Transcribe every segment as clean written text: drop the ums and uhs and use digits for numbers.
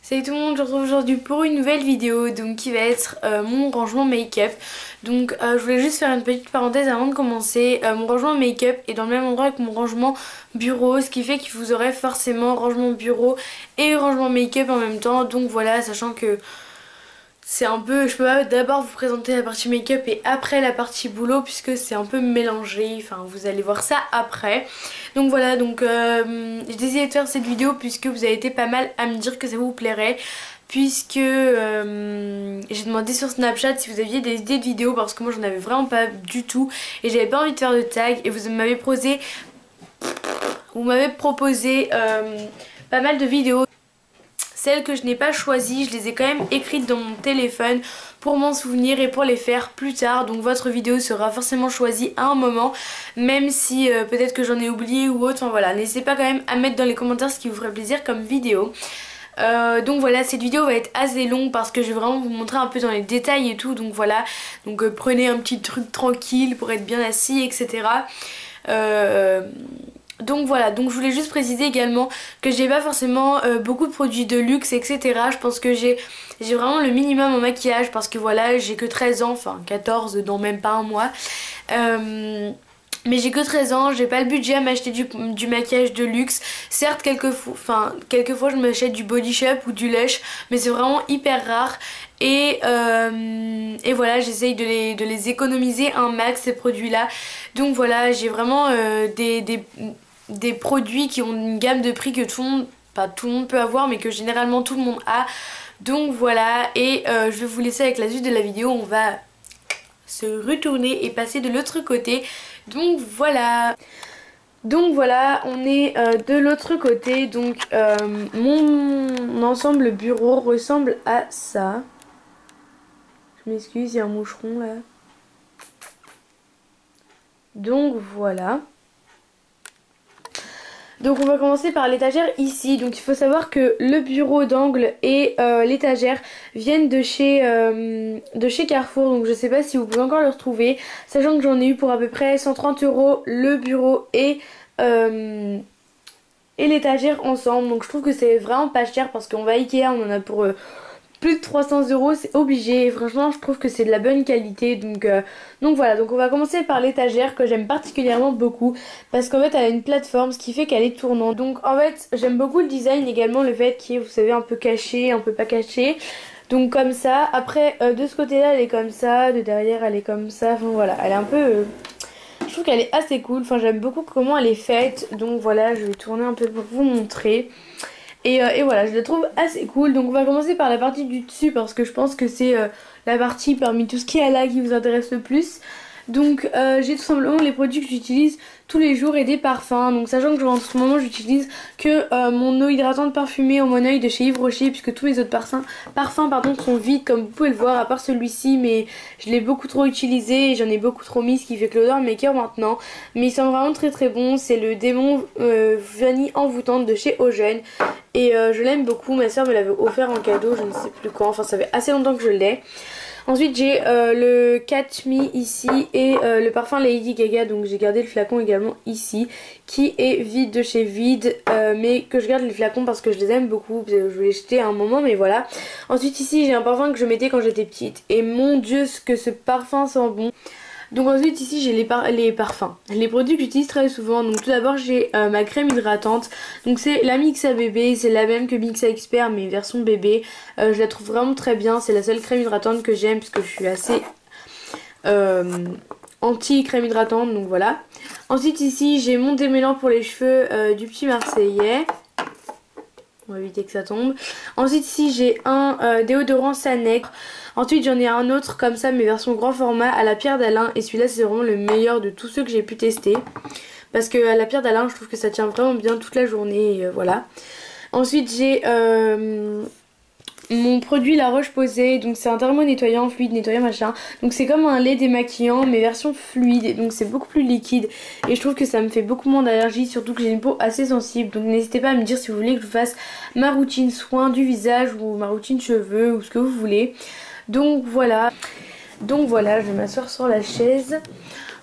Salut tout le monde, je vous retrouve aujourd'hui pour une nouvelle vidéo donc qui va être mon rangement make-up. Donc je voulais juste faire une petite parenthèse avant de commencer. Mon rangement make-up est dans le même endroit que mon rangement bureau, ce qui fait que vous aurez forcément rangement bureau et rangement make-up en même temps. Donc voilà, sachant que c'est un peu, je peux pas d'abord vous présenter la partie make-up et après la partie boulot puisque c'est un peu mélangé, enfin vous allez voir ça après. Donc voilà, donc j'ai décidé de faire cette vidéo puisque vous avez été pas mal à me dire que ça vous plairait. Puisque j'ai demandé sur Snapchat si vous aviez des idées de vidéos parce que moi j'en avais vraiment pas du tout et j'avais pas envie de faire de tag et vous m'avez proposé pas mal de vidéos. Celles que je n'ai pas choisies, je les ai quand même écrites dans mon téléphone pour m'en souvenir et pour les faire plus tard. Donc votre vidéo sera forcément choisie à un moment, même si peut-être que j'en ai oublié ou autre. Enfin voilà, n'hésitez pas quand même à mettre dans les commentaires ce qui vous ferait plaisir comme vidéo. Donc voilà, cette vidéo va être assez longue parce que je vais vraiment vous montrer un peu dans les détails et tout. Donc voilà, donc prenez un petit truc tranquille pour être bien assis, etc. Donc voilà, donc je voulais juste préciser également que j'ai pas forcément beaucoup de produits de luxe, etc. Je pense que j'ai vraiment le minimum en maquillage parce que voilà, j'ai que 13 ans, enfin 14 dans même pas un mois. Mais j'ai que 13 ans, j'ai pas le budget à m'acheter du maquillage de luxe. Certes, quelquefois je m'achète du Body Shop ou du Lush, mais c'est vraiment hyper rare. Et voilà, j'essaye de les économiser un max ces produits là. Donc voilà, j'ai vraiment des produits qui ont une gamme de prix que pas tout le monde peut avoir, mais que généralement tout le monde a. Donc voilà, et je vais vous laisser avec la suite de la vidéo. On va se retourner et passer de l'autre côté. Donc voilà, on est de l'autre côté. Donc mon ensemble bureau ressemble à ça. Je m'excuse, il y a un moucheron là. Donc voilà. Donc on va commencer par l'étagère ici. Donc il faut savoir que le bureau d'angle et l'étagère viennent de chez Carrefour. Donc je sais pas si vous pouvez encore le retrouver. Sachant que j'en ai eu pour à peu près 130 € le bureau et l'étagère ensemble. Donc je trouve que c'est vraiment pas cher parce qu'on va à Ikea, on en a pour plus de 300 €, c'est obligé. Et franchement je trouve que c'est de la bonne qualité. Donc voilà, donc on va commencer par l'étagère que j'aime particulièrement beaucoup parce qu'en fait elle a une plateforme, ce qui fait qu'elle est tournante. Donc en fait j'aime beaucoup le design, également le fait qu'il est, vous savez, un peu caché, un peu pas caché. Donc comme ça, après de ce côté là elle est comme ça, de derrière elle est comme ça, enfin voilà, elle est un peu... je trouve qu'elle est assez cool, enfin j'aime beaucoup comment elle est faite. Donc voilà, je vais tourner un peu pour vous montrer. Et voilà, je la trouve assez cool. Donc on va commencer par la partie du dessus parce que je pense que c'est la partie parmi tout ce qui est là qui vous intéresse le plus. Donc j'ai tout simplement les produits que j'utilise tous les jours et des parfums. Donc sachant que en ce moment j'utilise que mon eau hydratante parfumée au Moneuil de chez Yves Rocher, puisque tous les autres parfums sont vides comme vous pouvez le voir, à part celui-ci, mais je l'ai beaucoup trop utilisé et j'en ai beaucoup trop mis, ce qui fait que l'odeur m'écoeure maintenant. Mais il sent vraiment très très bon. C'est le démon vanille envoûtante de chez Ojen et je l'aime beaucoup. Ma soeur me l'avait offert en cadeau, je ne sais plus quand, enfin ça fait assez longtemps que je l'ai. Ensuite j'ai le Catch Me ici et le parfum Lady Gaga, donc j'ai gardé le flacon également ici qui est vide de chez Vide, mais que je garde les flacons parce que je les aime beaucoup, je vais les jeter à un moment, mais voilà. Ensuite ici j'ai un parfum que je mettais quand j'étais petite et mon dieu ce que ce parfum sent bon. Donc ensuite ici j'ai les parfums, les produits que j'utilise très souvent. Donc tout d'abord j'ai ma crème hydratante. Donc c'est la Mixa Bébé, c'est la même que Mixa Expert mais version bébé. Je la trouve vraiment très bien, c'est la seule crème hydratante que j'aime puisque je suis assez anti crème hydratante, donc voilà. Ensuite ici j'ai mon démêlant pour les cheveux du Petit Marseillais. On va éviter que ça tombe. Ensuite ici j'ai un déodorant Sanègre. Ensuite j'en ai un autre comme ça mais version grand format à la pierre d'Alain. Et celui-là c'est vraiment le meilleur de tous ceux que j'ai pu tester. Parce que à la pierre d'Alain je trouve que ça tient vraiment bien toute la journée et voilà. Ensuite j'ai mon produit La Roche-Posay, donc c'est un thermo-nettoyant, fluide nettoyant machin. Donc c'est comme un lait démaquillant mais version fluide, donc c'est beaucoup plus liquide. Et je trouve que ça me fait beaucoup moins d'allergie, surtout que j'ai une peau assez sensible. Donc n'hésitez pas à me dire si vous voulez que je vous fasse ma routine soin du visage ou ma routine cheveux ou ce que vous voulez. Donc voilà, je vais m'asseoir sur la chaise.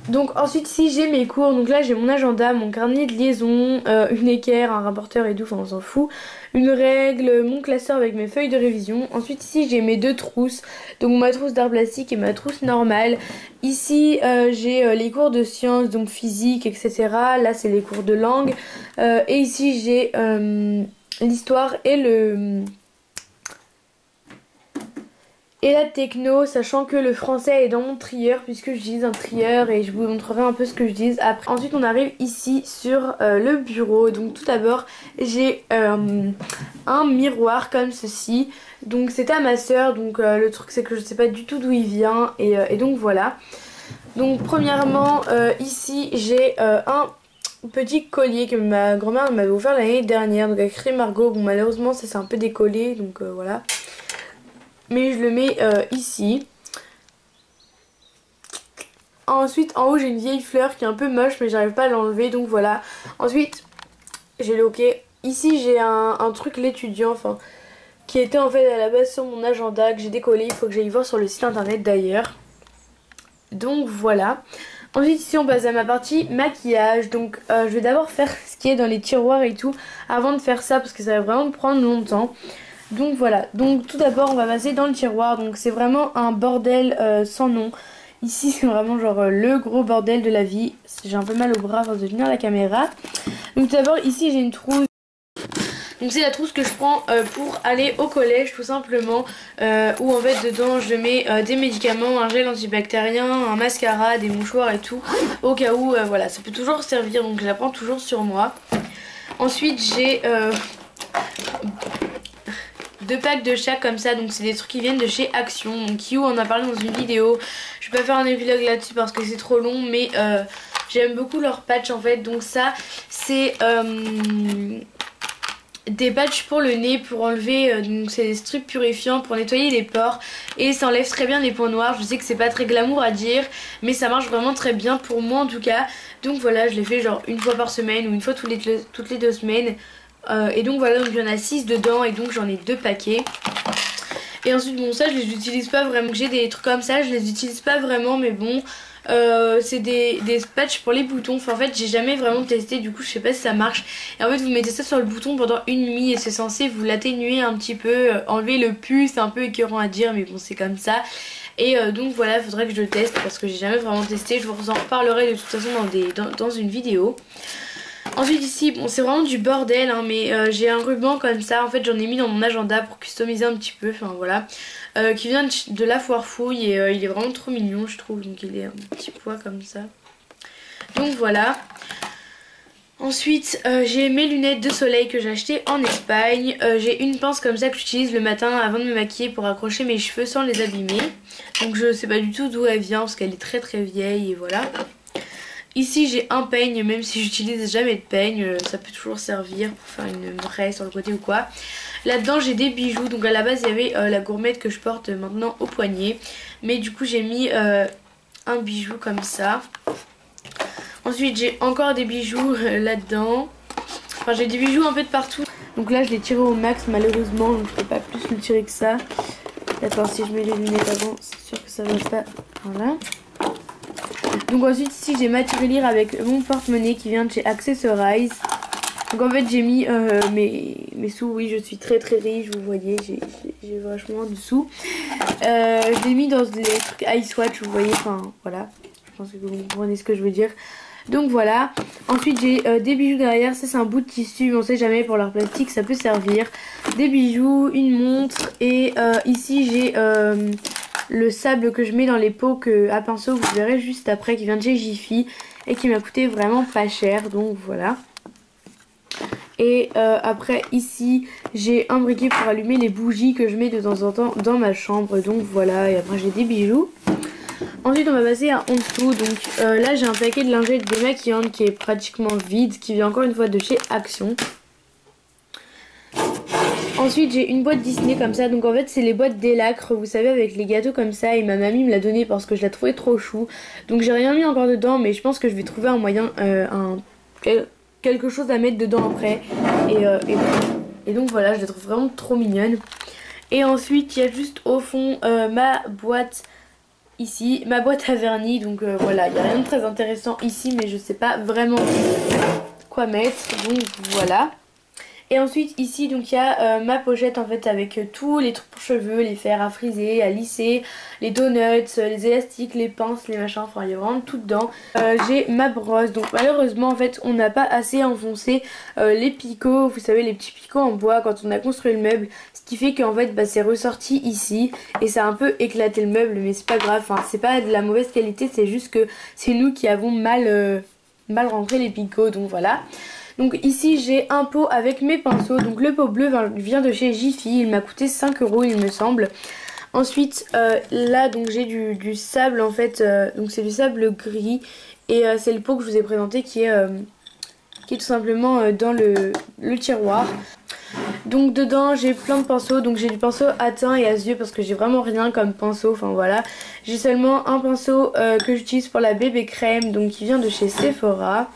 Donc ensuite ici j'ai mes cours, donc là j'ai mon agenda, mon carnet de liaison, une équerre, un rapporteur et tout, enfin on s'en fout, une règle, mon classeur avec mes feuilles de révision. Ensuite ici j'ai mes deux trousses, donc ma trousse d'art plastique et ma trousse normale. Ici j'ai les cours de sciences, donc physique, etc. Là c'est les cours de langue. Et ici j'ai l'histoire et la techno, sachant que le français est dans mon trieur puisque j'utilise un trieur et je vous montrerai un peu ce que je dis après. Ensuite on arrive ici sur le bureau. Donc tout d'abord j'ai un miroir comme ceci. Donc c'est à ma soeur, donc le truc c'est que je sais pas du tout d'où il vient et donc voilà. Donc premièrement ici j'ai un petit collier que ma grand-mère m'avait offert l'année dernière, donc avec écrit Margot. Bon malheureusement ça s'est un peu décollé donc voilà. Mais je le mets ici. Ensuite en haut j'ai une vieille fleur qui est un peu moche mais j'arrive pas à l'enlever donc voilà. Ensuite j'ai le hockey. Ici j'ai un truc l'étudiant, enfin qui était en fait à la base sur mon agenda que j'ai décollé. Il faut que j'aille voir sur le site internet d'ailleurs. Donc voilà. Ensuite ici on passe à ma partie maquillage. Donc je vais d'abord faire ce qui est dans les tiroirs et tout avant de faire ça parce que ça va vraiment me prendre longtemps. Donc voilà, donc tout d'abord on va passer dans le tiroir. Donc c'est vraiment un bordel sans nom. Ici c'est vraiment genre le gros bordel de la vie. J'ai un peu mal au bras avant de tenir la caméra. Donc tout d'abord ici j'ai une trousse. Donc c'est la trousse que je prends pour aller au collège tout simplement, où en fait dedans je mets des médicaments, un gel antibactérien, un mascara, des mouchoirs et tout, au cas où voilà, ça peut toujours servir, donc je la prends toujours sur moi. Ensuite j'ai deux packs de chaque comme ça, donc c'est des trucs qui viennent de chez Action. Donc Kyo en a parlé dans une vidéo, je vais pas faire un épilogue là-dessus parce que c'est trop long, mais j'aime beaucoup leurs patchs en fait. Donc ça c'est des patchs pour le nez pour enlever, donc c'est des trucs purifiants pour nettoyer les pores et ça enlève très bien les points noirs. Je sais que c'est pas très glamour à dire mais ça marche vraiment très bien pour moi en tout cas. Donc voilà, je les fais genre une fois par semaine ou une fois toutes les 2 semaines. Et donc voilà, donc il y en a 6 dedans et donc j'en ai 2 paquets. Et ensuite bon ça je les utilise pas vraiment, j'ai des trucs comme ça, je les utilise pas vraiment mais bon c'est des patchs pour les boutons. Enfin, en fait j'ai jamais vraiment testé, du coup je sais pas si ça marche. Et en fait vous mettez ça sur le bouton pendant une nuit et c'est censé vous l'atténuer un petit peu, enlever le pus, c'est un peu écœurant à dire mais bon c'est comme ça. Et donc voilà, faudrait que je le teste parce que j'ai jamais vraiment testé, je vous en reparlerai de toute façon dans une vidéo. Ensuite ici, bon c'est vraiment du bordel hein, mais j'ai un ruban comme ça, en fait j'en ai mis dans mon agenda pour customiser un petit peu, enfin voilà, qui vient de la foire fouille et il est vraiment trop mignon je trouve, donc il est un petit pois comme ça. Donc voilà. Ensuite j'ai mes lunettes de soleil que j'ai achetées en Espagne, j'ai une pince comme ça que j'utilise le matin avant de me maquiller pour accrocher mes cheveux sans les abîmer. Donc je sais pas du tout d'où elle vient parce qu'elle est très très vieille et voilà. Ici j'ai un peigne, même si j'utilise jamais de peigne, ça peut toujours servir pour faire une raie sur le côté ou quoi. Là-dedans j'ai des bijoux, donc à la base il y avait la gourmette que je porte maintenant au poignet. Mais du coup j'ai mis un bijou comme ça. Ensuite j'ai encore des bijoux là-dedans. Enfin j'ai des bijoux un peu de partout. Donc là je l'ai tiré au max malheureusement, donc je peux pas plus le tirer que ça. D'accord, si je mets les lunettes avant, c'est sûr que ça va pas... Voilà. Donc ensuite ici j'ai ma tirelire avec mon porte-monnaie qui vient de chez Accessorize. Donc en fait j'ai mis mes sous, oui je suis très très riche, vous voyez, j'ai vachement de sous. Je l'ai mis dans des trucs Icewatch, vous voyez, enfin voilà, je pense que vous comprenez ce que je veux dire. Donc voilà, ensuite j'ai des bijoux derrière, ça c'est un bout de tissu, on sait jamais pour leur plastique ça peut servir. Des bijoux, une montre et ici j'ai... le sable que je mets dans les pots à pinceau, vous verrez juste après, qui vient de chez Jiffy et qui m'a coûté vraiment pas cher, donc voilà. Et après ici j'ai un briquet pour allumer les bougies que je mets de temps en temps dans ma chambre, donc voilà. Et après j'ai des bijoux. Ensuite on va passer à en dessous, donc là j'ai un paquet de lingettes démaquillantes qui est pratiquement vide, qui vient encore une fois de chez Action. Ensuite j'ai une boîte Disney comme ça, donc en fait c'est les boîtes d'élacre, vous savez, avec les gâteaux comme ça, et ma mamie me l'a donné parce que je la trouvais trop chou. Donc j'ai rien mis encore dedans mais je pense que je vais trouver un moyen, quelque chose à mettre dedans après. Et donc voilà, je la trouve vraiment trop mignonne. Et ensuite il y a juste au fond ma boîte ici ma boîte à vernis. Donc voilà, il n'y a rien de très intéressant ici, mais je sais pas vraiment quoi mettre. Donc voilà. Et ensuite ici donc il y a ma pochette en fait avec tous les trucs pour cheveux, les fers à friser, à lisser, les donuts, les élastiques, les pinces, les machins, enfin il y a vraiment tout dedans. J'ai ma brosse, donc malheureusement en fait on n'a pas assez enfoncé les picots, vous savez les petits picots en bois quand on a construit le meuble. Ce qui fait qu'en fait bah, c'est ressorti ici et ça a un peu éclaté le meuble, mais c'est pas grave, enfin c'est pas de la mauvaise qualité, c'est juste que c'est nous qui avons mal rentré les picots, donc voilà. Donc ici j'ai un pot avec mes pinceaux. Donc le pot bleu vient de chez Jiffy. Il m'a coûté 5 € il me semble. Ensuite là donc j'ai du sable en fait. Donc c'est du sable gris. Et c'est le pot que je vous ai présenté qui est tout simplement dans le tiroir. Donc dedans j'ai plein de pinceaux. Donc j'ai du pinceau à teint et à yeux parce que j'ai vraiment rien comme pinceau. Enfin voilà. J'ai seulement un pinceau que j'utilise pour la bébé crème. Donc qui vient de chez Sephora.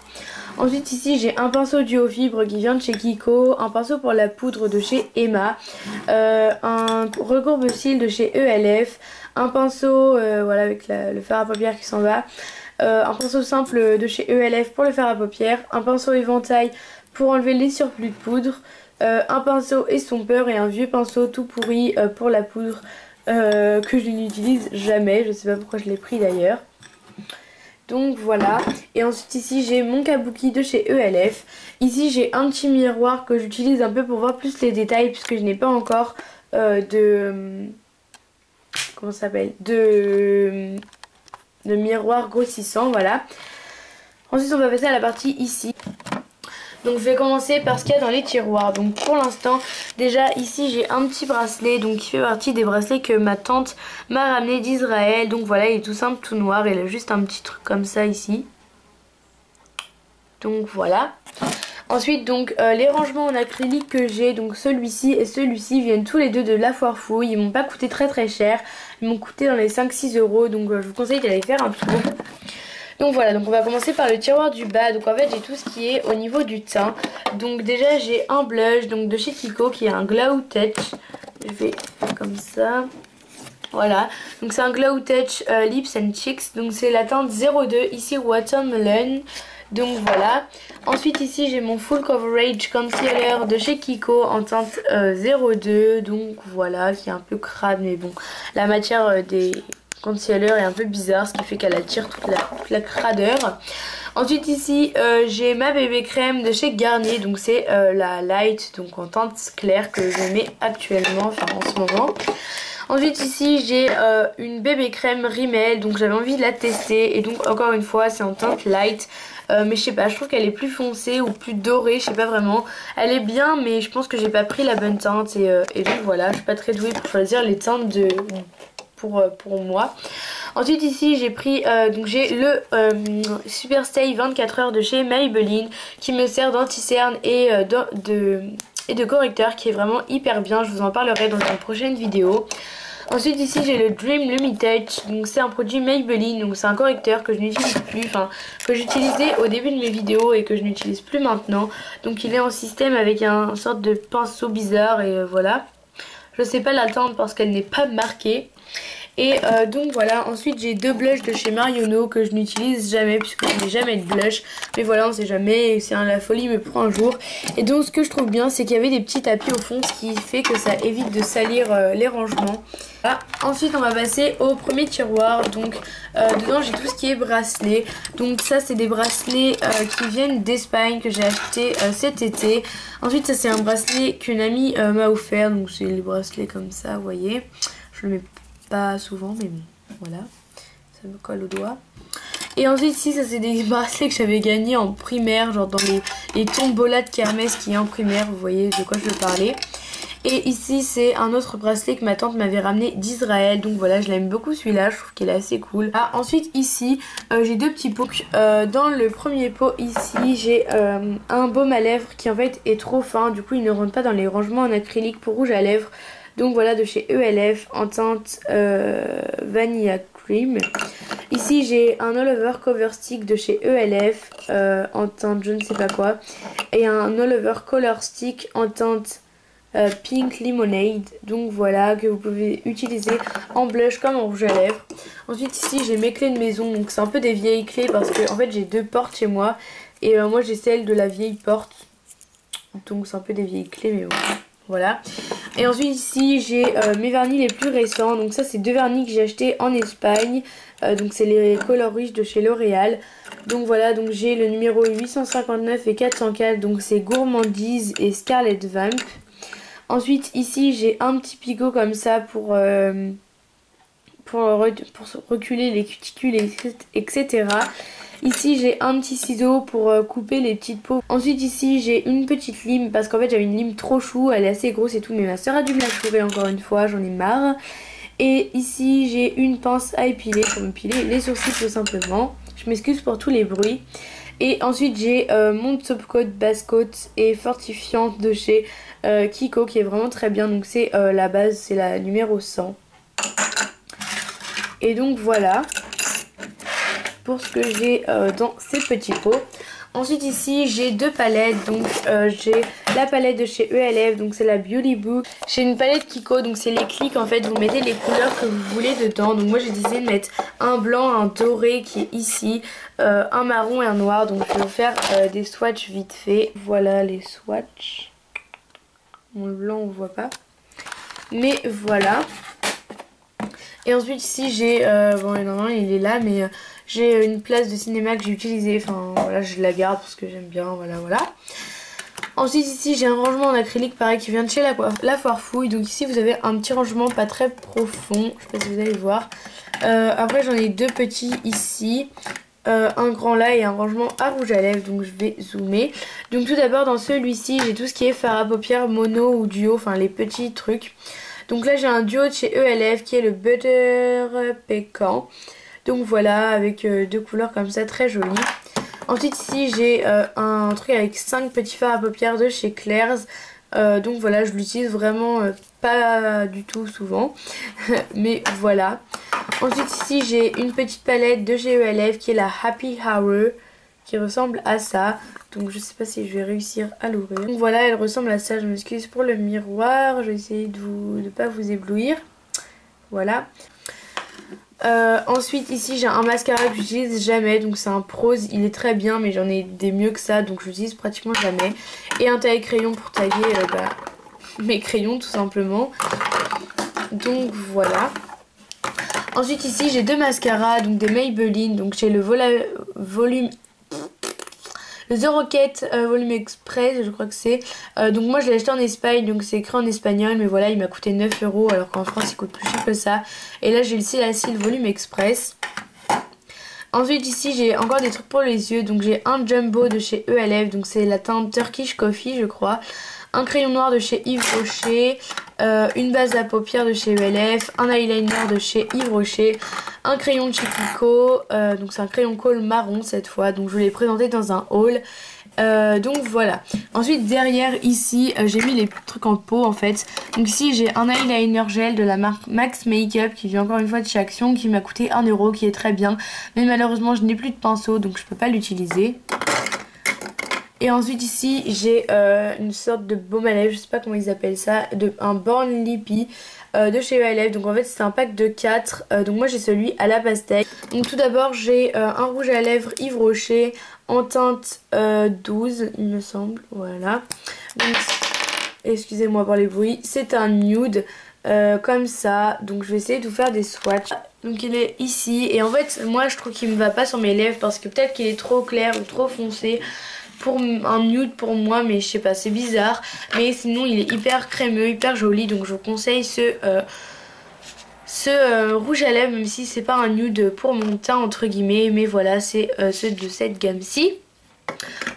Ensuite ici j'ai un pinceau duo fibre qui vient de chez Kiko, un pinceau pour la poudre de chez Emma, un recourbe-cils de chez ELF, un pinceau voilà avec le fard à paupières qui s'en va, un pinceau simple de chez ELF pour le fard à paupières, un pinceau éventail pour enlever les surplus de poudre, un pinceau estompeur et un vieux pinceau tout pourri pour la poudre que je n'utilise jamais, je sais pas pourquoi je l'ai pris d'ailleurs. Donc voilà, et ensuite ici j'ai mon kabuki de chez ELF. Ici j'ai un petit miroir que j'utilise un peu pour voir plus les détails puisque je n'ai pas encore comment ça s'appelle, de miroir grossissant, voilà. Ensuite on va passer à la partie ici. Donc je vais commencer par ce qu'il y a dans les tiroirs. Donc pour l'instant déjà ici j'ai un petit bracelet donc qui fait partie des bracelets que ma tante m'a ramené d'Israël. Donc voilà, il est tout simple, tout noir, il a juste un petit truc comme ça ici. Donc voilà. Ensuite donc les rangements en acrylique que j'ai, donc celui-ci et celui-ci viennent tous les deux de La Foire Fouille. Ils m'ont pas coûté très cher, ils m'ont coûté dans les 5-6 €. Donc je vous conseille d'aller faire un tour. Donc voilà, donc on va commencer par le tiroir du bas. Donc en fait j'ai tout ce qui est au niveau du teint. Donc déjà j'ai un blush donc de chez Kiko qui est un Glow Touch. Je vais faire comme ça. Voilà, donc c'est un Glow Touch Lips and Cheeks. Donc c'est la teinte 02, ici Watermelon. Donc voilà. Ensuite ici j'ai mon Full Coverage Concealer de chez Kiko en teinte 02. Donc voilà, qui est un peu crade mais bon, la matière des concealer est un peu bizarre, ce qui fait qu'elle attire toute la cradeur. Ensuite ici j'ai ma bébé crème de chez Garnier, donc c'est la light, donc en teinte claire que je mets actuellement, enfin en ce moment. Ensuite ici j'ai une bébé crème Rimmel, donc j'avais envie de la tester et donc encore une fois c'est en teinte light. Mais je sais pas, je trouve qu'elle est plus foncée ou plus dorée, je sais pas vraiment. Elle est bien mais je pense que j'ai pas pris la bonne teinte et donc voilà, je suis pas très douée pour choisir les teintes pour moi. Ensuite ici j'ai pris donc j'ai le Super Stay 24 heures de chez Maybelline qui me sert d'anti-cerne et de correcteur, qui est vraiment hyper bien. Je vous en parlerai dans une prochaine vidéo. Ensuite ici j'ai le Dream Lumi Touch, donc c'est un produit Maybelline, donc c'est un correcteur que je n'utilise plus, enfin que j'utilisais au début de mes vidéos et que je n'utilise plus maintenant. Donc il est en système avec un sorte de pinceau bizarre et voilà. Je sais pas l'attendre parce qu'elle n'est pas marquée. Et donc voilà, ensuite j'ai deux blushs de chez Marionneau que je n'utilise jamais puisque je n'ai jamais de blush. Mais voilà, on sait jamais, c'est la folie me prend un jour. Et donc ce que je trouve bien, c'est qu'il y avait des petits tapis au fond, ce qui fait que ça évite de salir les rangements. Voilà. Ensuite on va passer au premier tiroir. Donc dedans j'ai tout ce qui est bracelet. Donc ça c'est des bracelets qui viennent d'Espagne que j'ai acheté cet été. Ensuite ça c'est un bracelet qu'une amie m'a offert. Donc c'est les bracelets comme ça, vous voyez. Je le mets pas souvent mais bon, voilà, ça me colle au doigt. Et ensuite ici ça c'est des bracelets que j'avais gagnés en primaire, genre dans les tombolas de kermesse qui est en primaire, vous voyez de quoi je veux parler. Et ici c'est un autre bracelet que ma tante m'avait ramené d'Israël, donc voilà, je l'aime beaucoup celui-là, je trouve qu'il est assez cool. Ah, ensuite ici j'ai deux petits pots. Dans le premier pot ici j'ai un baume à lèvres qui en fait est trop fin, du coup il ne rentre pas dans les rangements en acrylique pour rouge à lèvres. Donc voilà, de chez ELF en teinte Vanilla Cream. Ici j'ai un All Over Cover Stick de chez ELF en teinte je ne sais pas quoi. Et un All Over Color Stick en teinte Pink Lemonade. Donc voilà, que vous pouvez utiliser en blush comme en rouge à lèvres. Ensuite ici j'ai mes clés de maison, donc c'est un peu des vieilles clés parce que en fait j'ai 2 portes chez moi. Et moi j'ai celle de la vieille porte. Donc c'est un peu des vieilles clés mais bon. Voilà. Et ensuite ici j'ai mes vernis les plus récents. Donc ça c'est 2 vernis que j'ai achetés en Espagne. Donc c'est les Color Riche de chez L'Oréal. Donc voilà, donc j'ai le numéro 859 et 404. Donc c'est Gourmandise et Scarlet Vamp. Ensuite ici j'ai un petit picot comme ça pour reculer les cuticules, etc. Ici j'ai un petit ciseau pour couper les petites peaux. Ensuite ici j'ai une petite lime parce qu'en fait j'avais une lime trop chou, elle est assez grosse et tout, mais ma soeur a dû me la chourer encore une fois, j'en ai marre. Et ici j'ai une pince à épiler pour me piler les sourcils tout simplement. Je m'excuse pour tous les bruits. Et ensuite j'ai mon top coat, base coat et fortifiante de chez Kiko qui est vraiment très bien. Donc c'est la base, c'est la numéro 100. Et donc voilà pour ce que j'ai dans ces petits pots. Ensuite ici j'ai 2 palettes, donc j'ai la palette de chez ELF, donc c'est la Beauty Book. J'ai une palette Kiko, donc c'est les clics en fait, vous mettez les couleurs que vous voulez dedans. Donc moi j'ai décidé de mettre un blanc, un doré qui est ici, un marron et un noir. Donc je vais vous faire des swatchs vite fait. Voilà les swatchs. Bon, le blanc on voit pas, mais voilà. Et ensuite ici j'ai, bon non il est là mais j'ai une place de cinéma que j'ai utilisée, enfin voilà je la garde parce que j'aime bien, voilà. Ensuite ici j'ai un rangement en acrylique pareil qui vient de chez la Foire Fouille. Donc ici vous avez un petit rangement pas très profond, je sais pas si vous allez voir. Après j'en ai 2 petits ici. Un grand là et un rangement à rouge à lèvres, donc je vais zoomer. Donc tout d'abord dans celui-ci j'ai tout ce qui est fard à paupières mono ou duo, enfin les petits trucs. Donc là j'ai un duo de chez ELF qui est le Butter Pécan. Donc voilà, avec 2 couleurs comme ça très jolies. Ensuite ici j'ai un truc avec 5 petits fards à paupières de chez Claire's. Donc voilà, je l'utilise vraiment pas du tout souvent. Mais voilà. Ensuite ici j'ai une petite palette de chez ELF qui est la Happy Hour, qui ressemble à ça. Donc je sais pas si je vais réussir à l'ouvrir. Donc voilà, elle ressemble à ça. Je m'excuse pour le miroir. Je vais essayer de ne pas vous éblouir. Voilà. Ensuite ici j'ai un mascara que j'utilise jamais. Donc c'est un Prose. Il est très bien mais j'en ai des mieux que ça. Donc je l'utilise pratiquement jamais. Et un taille crayon pour tailler mes crayons tout simplement. Donc voilà. Ensuite ici j'ai 2 mascaras, donc des Maybelline, donc j'ai le The Rocket Volume Express, je crois que c'est. Donc moi je l'ai acheté en Espagne, donc c'est écrit en espagnol, mais voilà il m'a coûté 9 € alors qu'en France il coûte plus cher que ça. Et là j'ai le Céline Volume Express. Ensuite ici j'ai encore des trucs pour les yeux, donc j'ai un Jumbo de chez ELF, donc c'est la teinte Turkish Coffee je crois. Un crayon noir de chez Yves Rocher, une base à paupières de chez ELF, un eyeliner de chez Yves Rocher, un crayon de chez Kiko, donc c'est un crayon colle marron cette fois, donc je l'ai présenté dans un haul. Donc voilà. Ensuite derrière ici j'ai mis les trucs en pot en fait. Donc ici j'ai un eyeliner gel de la marque Max Makeup qui vient encore une fois de chez Action, qui m'a coûté 1 € qui est très bien. Mais malheureusement je n'ai plus de pinceau donc je peux pas l'utiliser. Et ensuite ici j'ai une sorte de baume à lèvres, je sais pas comment ils appellent ça, un Born Lippy de chez ELF. Donc en fait c'est un pack de 4, donc moi j'ai celui à la pastel. Donc tout d'abord j'ai un rouge à lèvres Yves Rocher en teinte 12 il me semble, voilà. Donc excusez-moi pour les bruits, c'est un nude comme ça, donc je vais essayer de vous faire des swatchs. Donc il est ici et en fait moi je trouve qu'il me va pas sur mes lèvres parce que peut-être qu'il est trop clair ou trop foncé pour un nude pour moi, mais je sais pas, c'est bizarre. Mais sinon il est hyper crémeux, hyper joli, donc je vous conseille ce rouge à lèvres, même si c'est pas un nude pour mon teint entre guillemets, mais voilà c'est ceux de cette gamme-ci.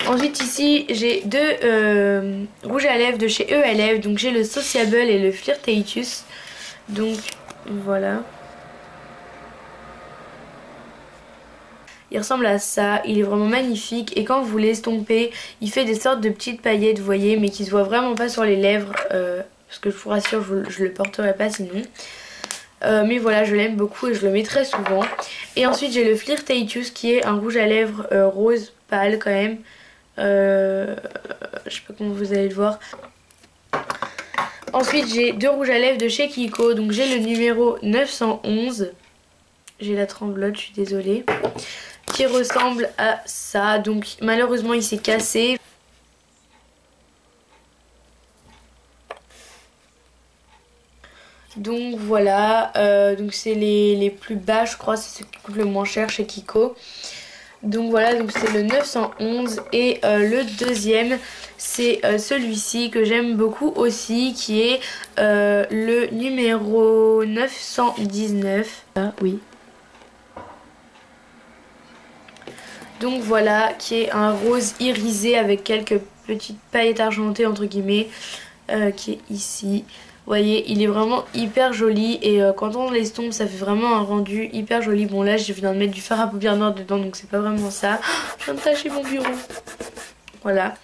Ensuite ici j'ai 2 rouges à lèvres de chez ELF, donc j'ai le Sociable et le Flirtatious, donc voilà. Il ressemble à ça, il est vraiment magnifique et quand vous l'estompez, il fait des sortes de petites paillettes, vous voyez, mais qui se voient vraiment pas sur les lèvres, parce que je vous rassure, je le porterai pas sinon. Mais voilà, je l'aime beaucoup et je le mets très souvent. Et ensuite j'ai le Flirtatious qui est un rouge à lèvres rose pâle quand même. Je sais pas comment vous allez le voir. Ensuite j'ai deux rouges à lèvres de chez Kiko, donc j'ai le numéro 911. J'ai la tremblote, je suis désolée. Qui ressemble à ça, donc malheureusement il s'est cassé. Donc voilà, donc c'est les plus bas je crois, c'est ce qui coûte le moins cher chez Kiko. Donc voilà, donc c'est le 911 et le deuxième c'est celui-ci que j'aime beaucoup aussi qui est le numéro 919. Ah oui. Donc voilà, qui est un rose irisé avec quelques petites paillettes argentées entre guillemets, qui est ici. Vous voyez, il est vraiment hyper joli et quand on l'estompe ça fait vraiment un rendu hyper joli. Bon là je viens de mettre du fard à paupières noires dedans donc c'est pas vraiment ça. Je viens de tâcher mon bureau. Voilà.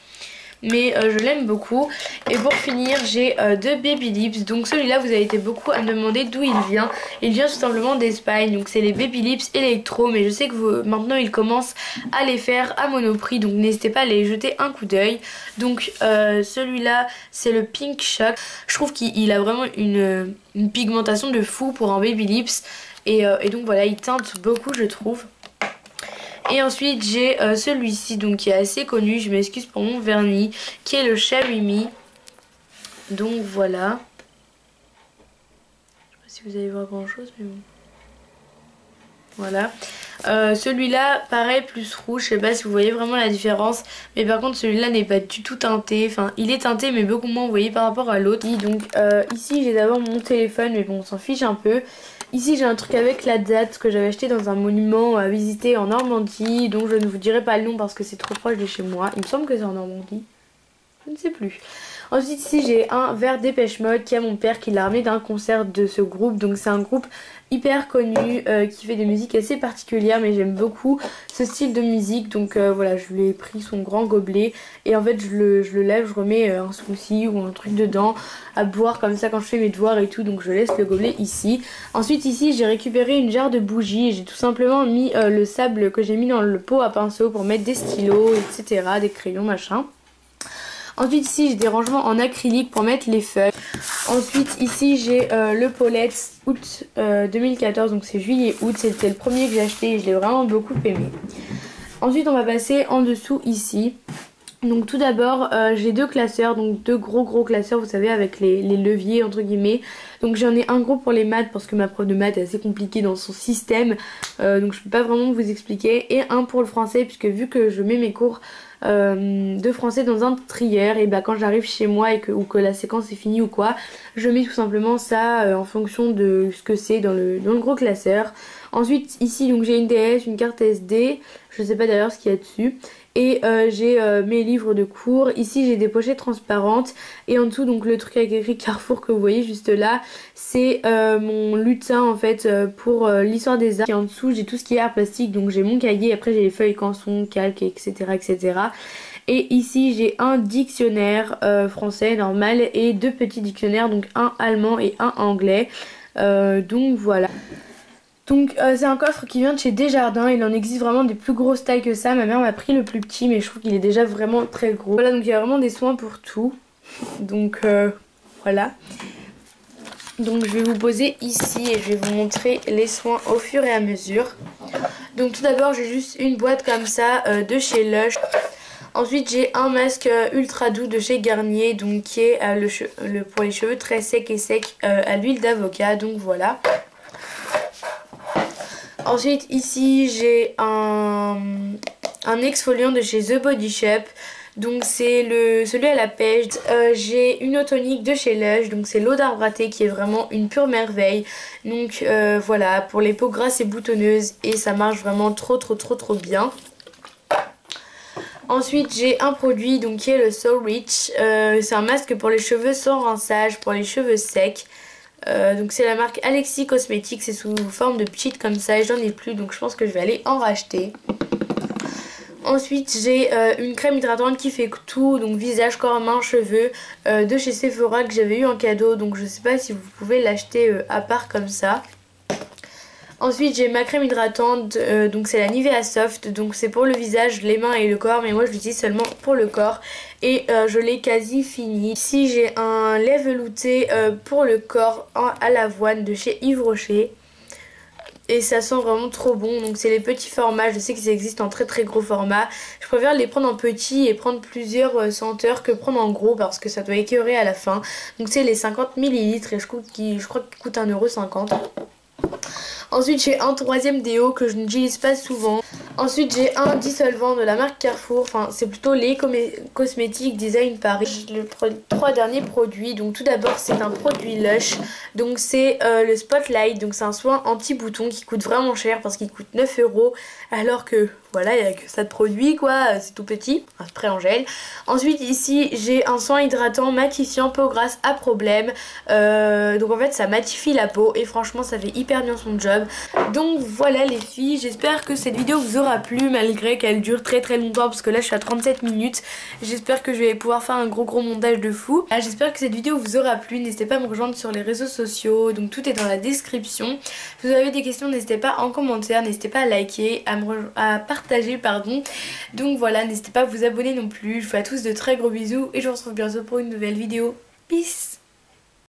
Mais je l'aime beaucoup. Et pour finir j'ai deux Baby Lips. Donc celui-là vous avez été beaucoup à me demander d'où il vient. Il vient tout simplement d'Espagne. Donc c'est les Baby Lips Electro. Mais je sais que maintenant ils commencent à les faire à Monoprix. Donc n'hésitez pas à les jeter un coup d'œil. Donc celui-là c'est le Pink Shock. Je trouve qu'il a vraiment une pigmentation de fou pour un Baby Lips. Et donc voilà, il teinte beaucoup je trouve. Et ensuite j'ai celui-ci donc qui est assez connu, je m'excuse pour mon vernis, qui est le Cherry Me. Donc voilà. Je sais pas si vous allez voir grand chose mais bon. Voilà. Celui-là pareil plus rouge, je sais pas si vous voyez vraiment la différence. Mais par contre celui-là n'est pas du tout teinté. Enfin il est teinté mais beaucoup moins vous voyez par rapport à l'autre. Donc ici j'ai d'abord mon téléphone mais bon on s'en fiche un peu. Ici j'ai un truc avec la date que j'avais acheté dans un monument à visiter en Normandie. Donc je ne vous dirai pas le nom parce que c'est trop proche de chez moi. Il me semble que c'est en Normandie. Je ne sais plus. Ensuite ici j'ai un verre Dépêche Mode qui a mon père qui l'a ramené d'un concert de ce groupe. Donc c'est un groupe hyper connu qui fait des musiques assez particulières mais j'aime beaucoup ce style de musique. Donc voilà je lui ai pris son grand gobelet et en fait je le lève, je remets un smoothie ou un truc dedans à boire comme ça quand je fais mes devoirs et tout. Donc je laisse le gobelet ici. Ensuite ici j'ai récupéré une jarre de bougies et j'ai tout simplement mis le sable que j'ai mis dans le pot à pinceau pour mettre des stylos etc, des crayons machin. Ensuite ici j'ai des rangements en acrylique pour mettre les feuilles. Ensuite ici j'ai le Paulette août 2014, donc c'est juillet-août, c'était le premier que j'ai acheté et je l'ai vraiment beaucoup aimé. Ensuite on va passer en dessous ici. Donc tout d'abord j'ai deux classeurs, donc deux gros classeurs vous savez avec les leviers entre guillemets. Donc j'en ai un gros pour les maths parce que ma prof de maths est assez compliquée dans son système, donc je peux pas vraiment vous expliquer. Et un pour le français puisque vu que je mets mes cours de français dans un trieur et bah quand j'arrive chez moi ou que la séquence est finie ou quoi, je mets tout simplement ça en fonction de ce que c'est dans le gros classeur. Ensuite ici donc j'ai une DS, une carte SD, je sais pas d'ailleurs ce qu'il y a dessus. Et j'ai mes livres de cours. Ici j'ai des pochettes transparentes. Et en dessous donc le truc avec écrit Carrefour que vous voyez juste là, c'est mon lutin en fait pour l'histoire des arts. Et en dessous j'ai tout ce qui est art plastique. Donc j'ai mon cahier, après j'ai les feuilles canson, calques etc. etc. Et ici j'ai un dictionnaire français normal et deux petits dictionnaires, donc un allemand et un anglais. Donc voilà. Donc c'est un coffre qui vient de chez Desjardins, il en existe vraiment des plus grosses tailles que ça. Ma mère m'a pris le plus petit mais je trouve qu'il est déjà vraiment très gros. Voilà, donc il y a vraiment des soins pour tout. Donc voilà. Donc je vais vous poser ici et je vais vous montrer les soins au fur et à mesure. Donc tout d'abord j'ai juste une boîte comme ça de chez Lush. Ensuite j'ai un masque ultra doux de chez Garnier, donc qui est pour les cheveux très secs et secs à l'huile d'avocat, donc voilà. Ensuite ici j'ai un exfoliant de chez The Body Shop. Donc c'est celui à la pêche. J'ai une eau tonique de chez Lush. Donc c'est l'eau d'arbre à thé qui est vraiment une pure merveille. Donc voilà, pour les peaux grasses et boutonneuses. Et ça marche vraiment trop bien. Ensuite j'ai un produit donc qui est le So Rich. C'est un masque pour les cheveux sans rinçage, pour les cheveux secs. Donc c'est la marque Alexis Cosmetics, c'est sous forme de petite comme ça et j'en ai plus donc je pense que je vais aller en racheter. Ensuite j'ai une crème hydratante qui fait tout, donc visage, corps, mains, cheveux de chez Sephora que j'avais eu en cadeau, donc je sais pas si vous pouvez l'acheter à part comme ça. Ensuite j'ai ma crème hydratante, donc c'est la Nivea Soft, donc c'est pour le visage, les mains et le corps, mais moi je l'utilise seulement pour le corps et je l'ai quasi fini. Ici j'ai un lait velouté pour le corps à l'avoine de chez Yves Rocher. Et ça sent vraiment trop bon, donc c'est les petits formats, je sais qu'ils existent en très très gros format. Je préfère les prendre en petit et prendre plusieurs senteurs que prendre en gros parce que ça doit écœurer à la fin. Donc c'est les 50 ml et je crois qu'il coûte 1,50 €. Ensuite j'ai un troisième déo que je n'utilise pas souvent. Ensuite j'ai un dissolvant de la marque Carrefour, enfin c'est plutôt les cosmétiques Design Paris. Les trois derniers produits, donc tout d'abord c'est un produit Lush, donc c'est le Spotlight, donc c'est un soin anti-bouton qui coûte vraiment cher parce qu'il coûte 9 € alors que voilà il n'y a que ça de produit quoi, c'est tout petit, un spray en gel. Ensuite ici j'ai un soin hydratant matifiant peau grasse à problème, donc en fait ça matifie la peau et franchement ça fait hyper bien son job. Donc voilà les filles, j'espère que cette vidéo vous aura plu malgré qu'elle dure très très longtemps parce que là je suis à 37 minutes. J'espère que je vais pouvoir faire un gros montage de fou. J'espère que cette vidéo vous aura plu, n'hésitez pas à me rejoindre sur les réseaux sociaux, donc tout est dans la description. Si vous avez des questions n'hésitez pas en commentaire, n'hésitez pas à liker, à partager pardon. Donc voilà, n'hésitez pas à vous abonner non plus. Je vous fais à tous de très gros bisous et je vous retrouve bientôt pour une nouvelle vidéo. Peace.